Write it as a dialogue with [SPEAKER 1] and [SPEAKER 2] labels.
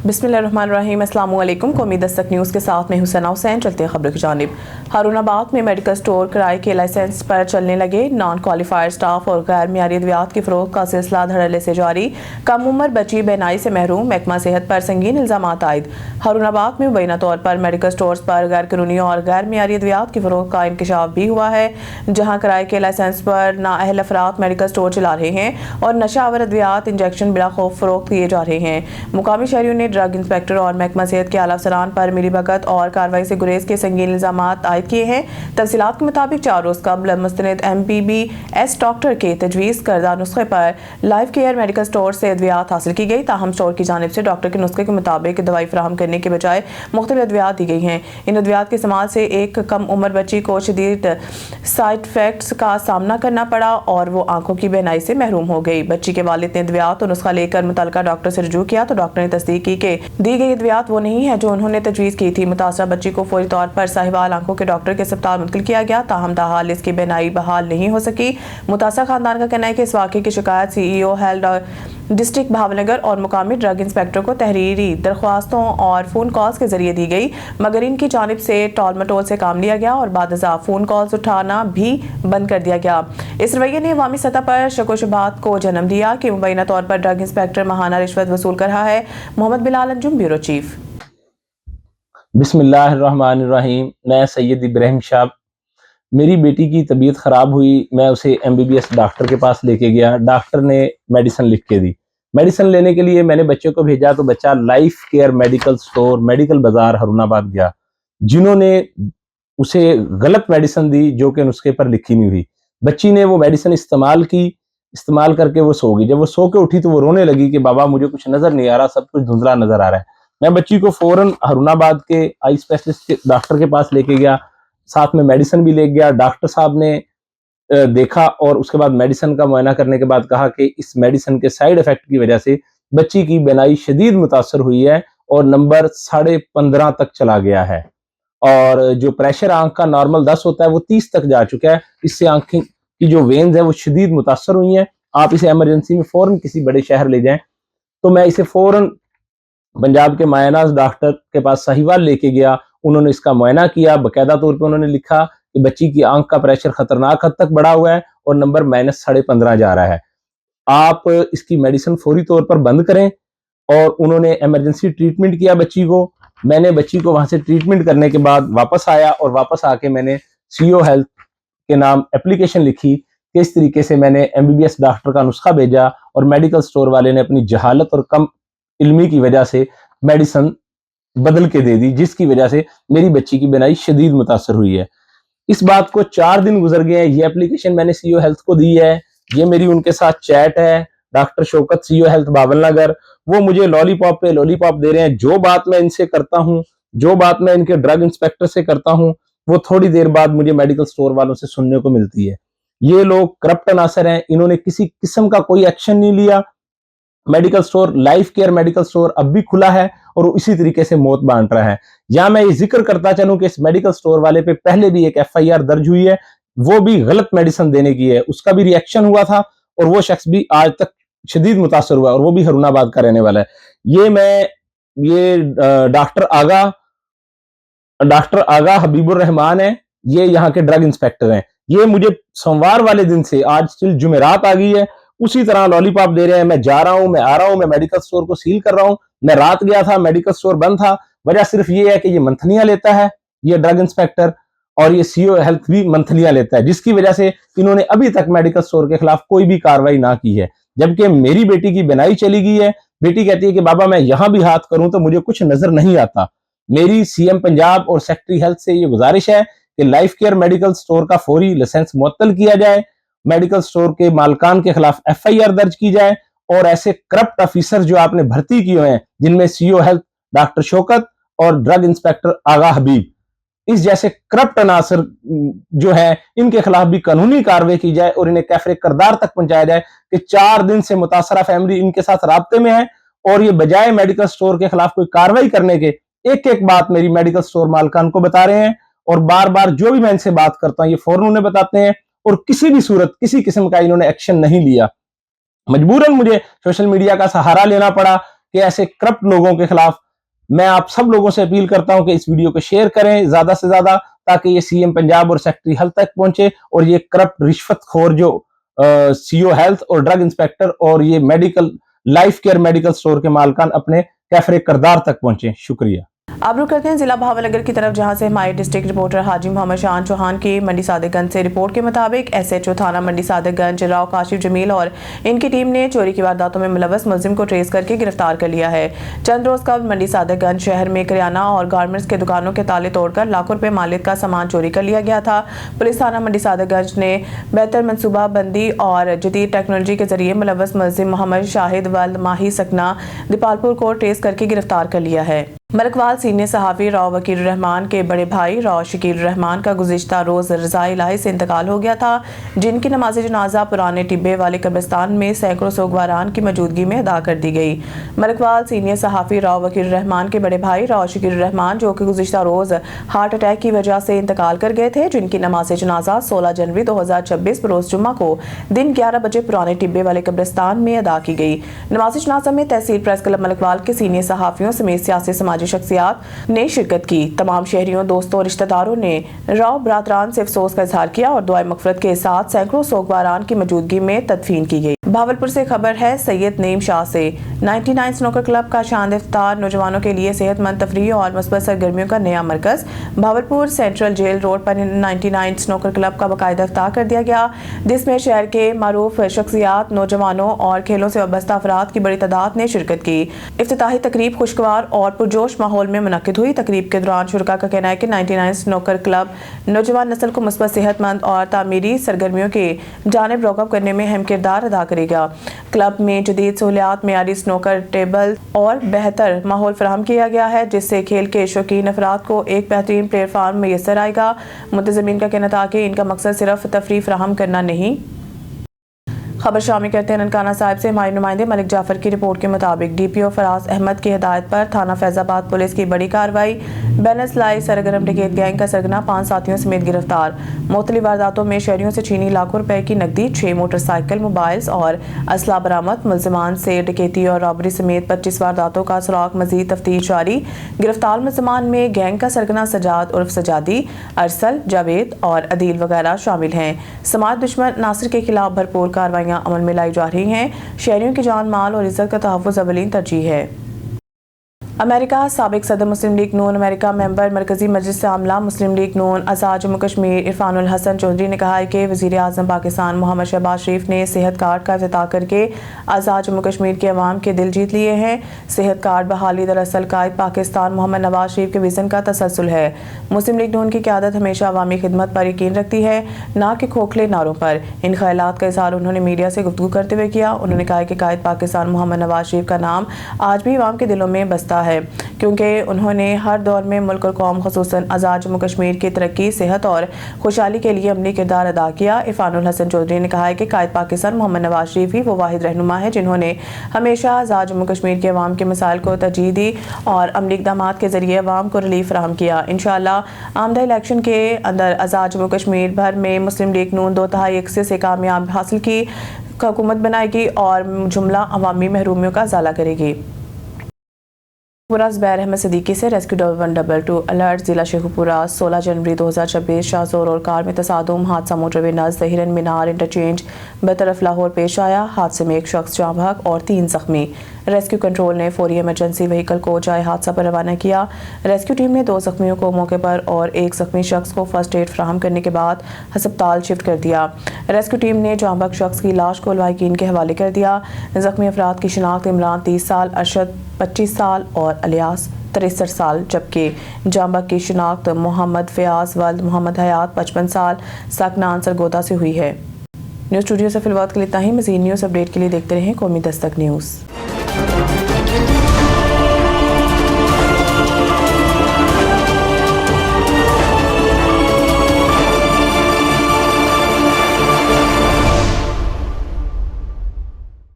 [SPEAKER 1] बिस्मिल्लाहिर्रहमानिर्रहीम। अस्सलाम वालेकुम। कौमी दस्तक न्यूज़ के साथ में हुसैन हुसैन। चलते हैं खबर की जानिब। हारूनाबाद में मेडिकल स्टोर किराए के लाइसेंस पर चलने लगे। नॉन क्वालिफाइड स्टाफ और गैर मियारी अद्वियात की फरोख्त का सिलसिला धड़ल्ले से जारी। कम उम्र बच्ची बेनाई से महरूम, महकमा सेहत पर संगीन इल्जामात आयद। हारूनाबाद में मुबैना तौर पर मेडिकल स्टोर्स पर गैर कानूनी और गैर मियारी अद्वियात की फरोख्त का इंकशाफ भी हुआ है, जहाँ किराए के लाइसेंस पर नाअहल अफराद मेडिकल स्टोर चला रहे हैं और नशा आवर अद्वियात इंजेक्शन बिला खौफ फरोख्त किए जा रहे हैं। मुकामी शहरियों ने ड्रग इंस्पेक्टर और महकमा सेहत के आला अफसरान पर मिलीभगत और कार्रवाई से गुरेज के संगीन इल्जामात आयद किए हैं। तफसीलात के मुताबिक 4 रोज कबल मुस्तनद MBBS डॉक्टर के तजवीज़ करदा नुस्खे पर लाइफ केयर मेडिकल स्टोर से अद्वियात हासिल की गई। ताहम स्टोर की जानिब से डॉक्टर के नुस्खे के मुताबिक दवाई फराहम करने के बजाय मुख्तलिफ अद्वियात दी गई हैं। इन अद्वियात के इस्तेमाल से एक कम उम्र बच्ची को शदीद साइड इफेक्ट्स का सामना करना पड़ा और वो आंखों की बेनाई से महरूम हो गई। बच्ची के वालिद ने अद्वियात और नुस्खा लेकर मुतल्लिका डॉक्टर से रुजू किया तो डॉक्टर ने तस्दीक की कि दी गई अद्वियात वो नहीं है जो उन्होंने तजवीज़ की थी। मुतासरा बच्ची को फौरी तौर पर साहिवाल आंखों के डॉक्टर के अस्पताल मुंतकिल किया गया। ताहम ताहाल इसकी बेनाई बहाल नहीं हो सकी। मुतासरा खानदान का कहना है कि इस वाक़े की शिकायत CEO हेल्थ डिस्ट्रिक्ट भावनगर और मुकामी ड्रग इंस्पेक्टर को तहरीरी दरख्वास्तों और फ़ोन कॉल्स के जरिए दी गई, मगर इनकी जानिब से टॉल मटोल से काम लिया गया और बादज़ा फ़ोन कॉल्स उठाना भी बंद कर दिया गया। इस रवैये ने अवामी सतह पर शक शुबहात को जन्म दिया कि मुबैना तौर पर ड्रग इंस्पेक्टर महाना रिश्वत वसूल कर रहा है। Mohammad Bilal Anjum, bureau chief.
[SPEAKER 2] बिस्मिल्लाहिर्रहमानिर्रहीम। मैं सैयद इब्राहिम शाह। मेरी बेटी की तबीयत ख़राब हुई, मैं उसे MBBS डॉक्टर के पास लेके गया। डॉक्टर ने मेडिसिन लिख के दी। मेडिसिन लेने के लिए मैंने बच्चे को भेजा तो बच्चा life care medical store medical बाजार हारूनाबाद गया, जिन्होंने उसे गलत मेडिसिन दी जो कि नुस्खे पर लिखी नहीं हुई। बच्ची ने वो मेडिसिन इस्तेमाल की, इस्तेमाल करके वो सो गई। जब वो सो के उठी तो वो रोने लगी कि बाबा मुझे कुछ नज़र नहीं आ रहा, सब कुछ धुंधला नज़र आ रहा है। मैं बच्ची को फौरन हारूनाबाद के आई स्पेशलिस्ट के डॉक्टर के पास लेके गया, साथ में मेडिसिन भी ले गया। डॉक्टर साहब ने देखा और उसके बाद मेडिसिन का मुआयना करने के बाद कहा कि इस मेडिसिन के साइड इफेक्ट की वजह से बच्ची की बेनाई शदीद मुतासर हुई है और नंबर 15.5 तक चला गया है और जो प्रेशर आंख का नॉर्मल 10 होता है वो 30 तक जा चुका है। इससे आंखें की जो वेन्स है वो शदीद मुतासर हुई हैं। आप इसे इमरजेंसी में फौरन किसी बड़े शहर ले जाएं। तो मैं इसे फौरन पंजाब के मायनाज डॉक्टर के पास साहिवाल लेके गया। उन्होंने इसका मुआयना किया, बाकायदा तौर पे उन्होंने लिखा कि बच्ची की आंख का प्रेशर खतरनाक हद तक बढ़ा हुआ है और नंबर -15.5 जा रहा है। आप इसकी मेडिसिन फौरी तौर पर बंद करें। और उन्होंने इमरजेंसी ट्रीटमेंट किया बच्ची को। मैंने बच्ची को वहां से ट्रीटमेंट करने के बाद वापस आया और वापस आके मैंने CEO हेल्थ के नाम एप्लीकेशन लिखी कि इस तरीके से मैंने MBBS डॉक्टर का नुस्खा भेजा और मेडिकल स्टोर वाले ने अपनी जहालत और कम इल्मी की वजह से मेडिसिन बदल के दे दी, जिसकी वजह से मेरी बच्ची की बेनाई शदीद मुतासर हुई है। इस बात को 4 दिन गुजर गए हैं। ये एप्लीकेशन मैंने CEO हेल्थ को दी है। ये मेरी उनके साथ चैट है। डॉक्टर शौकत CEO हेल्थ बावलनगर, वो मुझे लॉलीपॉप पे लॉलीपॉप दे रहे हैं। जो बात मैं इनसे करता हूँ, जो बात मैं इनके ड्रग इंस्पेक्टर से करता हूँ, वो थोड़ी देर बाद मुझे मेडिकल स्टोर वालों से सुनने को मिलती है। ये लोग करप्ट अनासर हैं। इन्होंने किसी किस्म का कोई एक्शन नहीं लिया। Medical store life care medical store अब भी खुला है और इसी तरीके से मौत बांट रहा है। या मैं ये जिक्र करता चलूं कि इस मेडिकल स्टोर वाले पे पहले भी एक FIR दर्ज हुई है, वो भी गलत मेडिसिन देने की है। उसका भी रिएक्शन हुआ था और वो शख्स भी आज तक शदीद मुतासर हुआ और वो भी हारूनाबाद का रहने वाला है। ये डॉक्टर आगा हबीबुर रहमान है। ये यहाँ के ड्रग इंस्पेक्टर हैं। ये मुझे सोमवार वाले दिन से आज स्टिल जुमेरात आ गई है, उसी तरह लॉलीपॉप दे रहे हैं। मैं जा रहा हूं, मैं आ रहा हूं, मैं मेडिकल स्टोर को सील कर रहा हूं। मैं रात गया था, मेडिकल स्टोर बंद था। वजह सिर्फ ये है कि ये मंथलियां लेता है, ये ड्रग इंस्पेक्टर, और ये CEO हेल्थ भी मंथलियां लेता है, जिसकी वजह से इन्होंने अभी तक मेडिकल स्टोर के खिलाफ कोई भी कार्रवाई ना की है। जबकि मेरी बेटी की बेनाई चली गई है। बेटी कहती है कि बाबा मैं यहां भी हाथ करूं तो मुझे कुछ नजर नहीं आता। मेरी CM पंजाब और सेक्रेटरी हेल्थ से ये गुजारिश है कि लाइफ केयर मेडिकल स्टोर का फौरी लाइसेंस मुअत्तल किया जाए, मेडिकल स्टोर के मालकान के खिलाफ FIR दर्ज की जाए और ऐसे करप्ट ऑफिसर जो आपने भर्ती किए हैं, जिनमें CEO हेल्थ डॉक्टर शौकत और ड्रग इंस्पेक्टर आगा हबीब, इस जैसे करप्ट अनासर जो है, इनके खिलाफ भी कानूनी कार्रवाई की जाए और इन्हें कैफरे करदार तक पहुंचाया जाए कि 4 दिन से मुतासरा फैमिली इनके साथ राब्ते में है और ये बजाय मेडिकल स्टोर के खिलाफ कोई कार्रवाई करने के एक एक बात मेरी मेडिकल स्टोर मालकान को बता रहे हैं और बार बार जो भी मैं इनसे बात करता हूं ये फौरन उन्हें बताते हैं और किसी भी सूरत किसी किस्म का इन्होंने एक्शन नहीं लिया। मजबूरन मुझे सोशल मीडिया का सहारा लेना पड़ा कि ऐसे करप्ट लोगों के खिलाफ मैं आप सब लोगों से अपील करता हूं कि इस वीडियो को शेयर करें ज्यादा से ज्यादा, ताकि ये सीएम पंजाब और सेक्रेटरी हेल्थ तक पहुंचे और ये करप्ट रिश्वतखोर जो सीओ हेल्थ और ड्रग इंस्पेक्टर और ये medical life care medical store के मालकान अपने कैफरे करदार तक पहुंचे। शुक्रिया।
[SPEAKER 1] अब रुक करते हैं जिला भावनगर की तरफ, जहां से हमारे डिस्ट्रिक्ट रिपोर्टर हाजी मोहम्मद शान चौहान की मंडी सादिकगंज से रिपोर्ट के मुताबिक एसएचओ थाना मंडी सादिकगंज राव काशिफ जमील और इनकी टीम ने चोरी की वारदातों में मुलव्वस मुलजिम को ट्रेस करके गिरफ्तार कर लिया है। चंद रोज कबल मंडी सादिकगंज शहर में करियाना और गारमेंट्स के दुकानों के ताले तोड़कर लाखों रुपए मालिक का सामान चोरी कर लिया गया था। पुलिस थाना मंडी सादिकगंज ने बेहतर मनसूबा बंदी और जदीद टेक्नोलॉजी के जरिए मुलव्वस मुलजिम मोहम्मद शाहिद वल्द माही सकना दीपालपुर को ट्रेस करके गिरफ्तार कर लिया है। मलकवाल सीनियर सहाफ़ी राव वकील रहमान के बड़े भाई राव शकील रहमान का गुज़िश्ता रोज़ रज़ा इलाही से इंतकाल हो गया था, जिनकी नमाज जनाजा पुराने टिब्बे वाले कब्रिस्तान में सैकड़ों सोगवारान की मौजूदगी में अदा कर दी गई। मलकवाल सीनियर सहाफ़ी राव वकील रहमान के बड़े भाई राव शकील रहमान, जो कि गुज़िश्ता रोज़ हार्ट अटैक की वजह से इंतकाल कर गए थे, जिनकी नमाज जनाजा 16 जनवरी 2026 बरोज़ जुम्मा को दिन 11 बजे पुराने टिब्बे वाले कब्रिस्तान में अदा की गई। नमाज जनाजा में तहसील प्रेस क्लब मलकवाल के सीनियर सहाफ़ियों समेत सियासी समाजी शख्सियात ने शिरकत की। तमाम शहरियों, दोस्तों और रिश्तेदारों ने राव बरादरान से अफसोस का इजहार किया और दुआए मग़फ़िरत के साथ सैकड़ों सोगवारान की मौजूदगी में तदफीन की गई। भावलपुर से खबर है सैयद नईम शाह से 99 स्नूकर क्लब का शानदार इफ्तार, नौजवानों के लिए सेहतमंद तफरीह और मुस्बत सरगर्मियों का नया मरकज। भावलपुर सेंट्रल जेल रोड पर 99 स्नूकर क्लब का बाकायदा इफ्तार कर दिया गया, जिसमें शहर के मारूफ शख्सियात, नौजवानों और खेलों से वाबस्ता अफराद की बड़ी तादाद ने शिरकत की। इफ्तिताही तकरीब खुशगवार और पुरजोश माहौल में मुनक्किद हुई। तकरीब के दौरान शुरका का कहना है कि 99 स्नूकर क्लब नौजवान नस्ल को मुस्बत, सेहतमंद और तामीरी सरगर्मियों के जानिब रग़ब करने में अहम किरदार अदा करेगा। क्लब में जदीद सहूलियात, मेयारी स्नूकर टेबल और बेहतर माहौल फराहम किया गया है, जिससे खेल के शौकीन अफराद को एक बेहतरीन प्लेटफार्म मैसर आएगा। मुंतज़मीन का कहना था कि इनका मकसद सिर्फ तफरीह फराहम करना नहीं। खबर शामिल करते हैं ननकाना साहिब से हमारे नुमाइंदे मलिक जाफर की रिपोर्ट के मुताबिक डीपीओ फराज अहमद की हिदायत पर थाना फैजाबाद पुलिस की बड़ी कार्रवाई। बेनसलाई सरगर्म डकैत गैंग का सरगना 5 साथियों समेत गिरफ्तार। मुख्तलिफ वारदातों में शहरियों से छीनी लाखों रुपए की नकदी, 6 मोटरसाइकिल, मोबाइल्स और असला बरामद। मुलजमान से डकैती और रॉबरी समेत 25 वारदातों का सुराग, मजीद तफ्तीश जारी। गिरफ्तार मुलजमान में गैंग का सरगना सजाद उर्फ सजादी, अरसल, जावेद और अदील वगैरह शामिल हैं। समाज दुश्मन नासिर के खिलाफ भरपूर कार्रवाइयाँ अमल में लाई जा रही हैं। शहरियों की जान, माल और इज्जत का तहफ़्फ़ुज़ अवलीन तरजीह है। अमेरिका साबिक सदर मुस्लिम लीग नून अमेरिका मेंबर मरकजी मजलिस आमला मुस्लिम लीग नून आज़ाद जम्मू कश्मीर इरफानुल हसन चौधरी ने कहा है कि वज़ीर आज़म पाकिस्तान मोहम्मद शहबाज शरीफ ने सेहत कार्ड का इफ्तिताह करके आज़ाद जम्मू कश्मीर के अवाम के दिल जीत लिए हैं। सेहत कार्ड बहाली दरअसल कायद पाकिस्तान मोहम्मद नवाज शरीफ के विज़न का तसलसल है। मुस्लिम लीग नून की क़यादत हमेशा अवामी खिदमत पर यकीन रखती है, ना कि खोखले नारों पर। इन ख़यालात का इज़हार उन्होंने मीडिया से गुफ्तगू करते हुए किया। उन्होंने कहा कि कायद पाकिस्तान मोहम्मद नवाज शरीफ का नाम आज भी अवाम के दिलों में बसता है, क्योंकि उन्होंने हर दौर में मुल्क और कौम ख़ुसूसन आज़ाद जम्मू कश्मीर की तरक्की, सेहत और खुशहाली के लिए अमली किरदार अदा किया। इरफानुल हसन चौधरी ने कहा है कि कायद पाकिस्तान मोहम्मद नवाज शरीफ ही वो वाहिद रहनुमा है जिन्होंने हमेशा आज़ाद जम्मू कश्मीर के अवाम के मसाइल को तरजीह दी और अमली इक़दामात के ज़रिए अवाम को रिलीफ फराहम किया। इंशाअल्लाह आमदा इलेक्शन के अंदर आज़ाद जम्मू कश्मीर भर में मुस्लिम लीग नून 2/3 अक्से से कामयाब हासिल की हुकूमत बनाएगी और जुमला अवामी महरूमियों का ज़ाला करेगी। पूरा ज़ुबैर अहमद सिद्दीकी से रेस्क्यू 1122 अलर्ट। जिला शेखुपुरा 16 जनवरी 2026 शाहजोर और कार में तसादुम, हादसा मोटरवे नज़ हिरन मीनार इंटरचेंज बेतरफ लाहौर पेश आया। हादसे में एक शख्स जाँ बहक और 3 ज़ख्मी। रेस्क्यू कंट्रोल ने फौरी इमरजेंसी व्हीकल को जाए हादसा पर रवाना किया। रेस्क्यू टीम ने 2 ज़ख्मियों को मौके पर और 1 ज़ख्मी शख्स को फर्स्ट एड फराहम करने के बाद अस्पताल शिफ्ट कर दिया। रेस्क्यू टीम ने जाँ बहक शख्स की लाश को लवाहिकीन के हवाले कर दिया। ज़ख्मी अफराद की शिनाख्त इमरान 30 साल, अरशद 25 साल और अलियास 63 साल, जबकि जाँ बहक की शिनाख्त मोहम्मद फ़याज़ वल्द मोहम्मद हयात 55 साल सकनान सरगोदा से हुई है। न्यूज़ स्टूडियो से फिलहाल के लिए इतना ही। मज़ीद न्यूज़ अपडेट के लिए देखते रहें कौमी दस्तक न्यूज़।